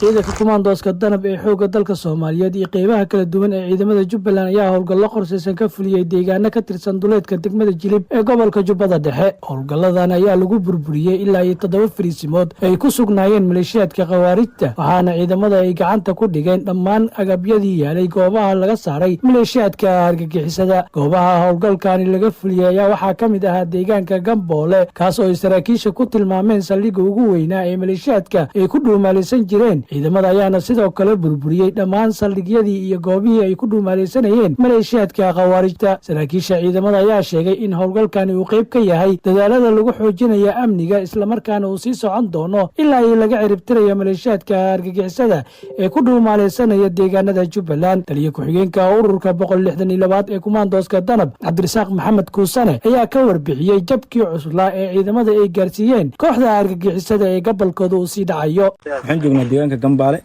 ciidanka kumaandooska danab ee xoogga dalka Soomaaliyeed iyo qeybaha kala duwan ee ciidamada Jubbaland ayaa howlgallo qorshaysan ka fuliyay deegaano ka tirsan duleedka degmada Jilib ee gobolka Jubbada Dhexe. Howlgalladan ayaa lagu burburiyay ilaa 7 fariisimood ay ku sugnaayeen maleeshiyaadka khawaarijta, waxaana ciidamada ay gacanta ku dhigeen dhammaan agabyadii yaalay goobaha laga saaray maleeshiyaadka argagixisada. Goobaha howlgalkani laga fuliyay ayaa waxaa ka mid ahaa deegaanka Gamboole, kaas oo ay saraakiisha ku tilmaameen saldhigga ugu weynaa ee maleeshiyaadka ay ku dhuumaalaysan jireen. ciidamada ayaana sidoo kale burburiyay dhammaan saldhigyadii iyo goobihii ay ku dhuumaalaysanayeen maleeshiyaadka khawaarijta. Saraakiisha ciidamada ayaa sheegay in howlgalkani uu qayb ka yahay dadaalada lagu xoojinayo amniga, islamarkaana uu sii socon doono ilaa ay laga ciribtirayo maleeshiyaadka argagixisada ee ku dhuumaalaysanaya deegaanada Jubbaland. Taliye ku-xigeenka ururka 162 ee kumaandooska danab Cabdirasaaq Maxamed Kuusane ayaa ka warbixiyay jabkii cuslaa ee ciidamada ay gaarsiiyeen kooxda argagixisada ee gobolkooda uu sii dhacayo. waxaan joognaa deegaanka Gambaale,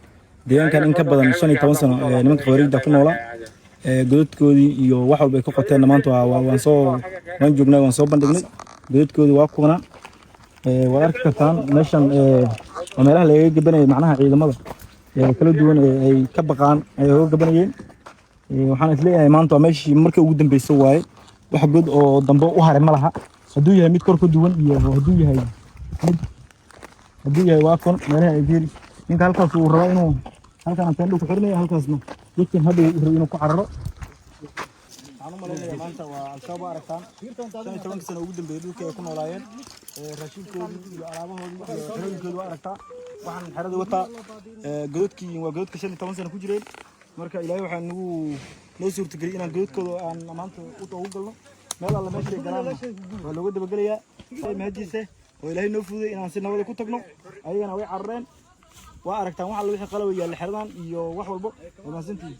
deegaankan in ka badan 15 sano nimanka khawaarijta ku noolaa godadkoodii iyo wax walba ay ka qoteen maanta waan joognaa, waan soo bandhignay godadkoodii waa kuwana waad arki kartaan meeshan waa meelaha laga gabanayay macnaha ciidamada kala duwan ay ka baqaan ay uga gabanayeen. waxaan isleeyahay maanta waa meeshii markii ugu dambeysay waaye, wax god oo dambe u haray ma laha, hadduu yahay mid kor ka duwan iyo hadduu yahay waa kon meelaha ay geeli ninka halkaas uu rabo inuu halkaan teendho ku xirnayo, halkaasna dadkan hadda uu rabo inuu ku cararo. waxaan u malaynayaa maanta waa al-shabaab aragtaan 15 sano ugu dambeeyay dhulka ay ku noolaayeen, raashinkoodii iyo alaabahoodii iyo xerooyinkoodii waa aragtaa. waxaan xerada wataa godadkii waa godadka 15 sano ku jireen. marka ilaahay waxaa noo suurtageliyay inaan godadkooda aan maanta ugu galno. meel alla meesha ay galaan waa looga dabagelayaa mahadiisa oo ilaahay noo fududay inaan si nabad ku tagno. ayagana way carareen, waa aragtaan waxa la wixii qalab yaal xirdan iyo wax walba wanaagsantii.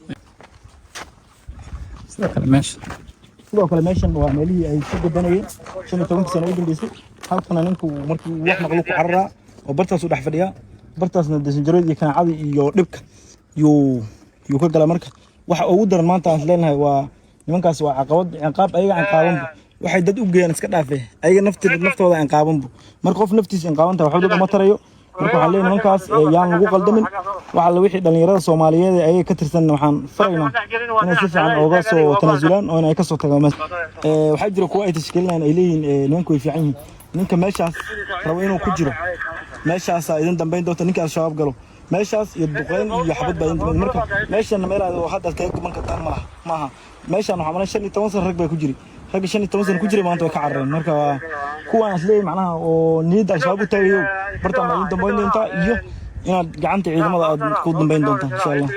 sidoo kale meeshan waa meelihii ay ku gabanayeen 15 sano ugu dambeysay. halkana ninku markii wax naqlo ku cararaa oo bartaas u dhex fadhiyaa, bartaasna desanjarood iyo kanaacada iyo dhibka yuu ka gala. marka waxa ugu daran maanta aan leenahay waa nimankaas waa ciqaab ayaga ciqaabanba waxay dad u geeyaan iska dhaafay ayaga naftooda ciqaabanba. marka qof naftiisa ciqaabanta waxa uu ma tarayo. marka waxaan leenahay nimankaas yaan lagu qaldamin, waxa la wixii dhalinyarada Soomaaliyeed ay ka tirsan waxaan faraynaa inay si fiican uga soo tanaasulaan oo ay ka soo tagaan. waxaa jira kuwa ay tashkiilinayaan ay leeyihiin nimanku way fiican yihiin. ninka meeshaas rabo inuu ku jiro meeshaas idin dambeyn doonta ninka al-shabaab galo meeshaas iyo duqeyn iyo xabad baa idin dambeyn. marka meeshan meelaha oo hadda ka guban kartaan maaha meeshan waxa maana 15 sano rag bay ku jiri, rag 15 sano ku jiri maanta way ka carareen. marka kuwaan isleeyahay macnaha oo niyada al-shabaab u taagayo bartaan idin dambeyn doonta iyo inaad gacanta ciidamada aad ku dambeyn doontaan insha Allah.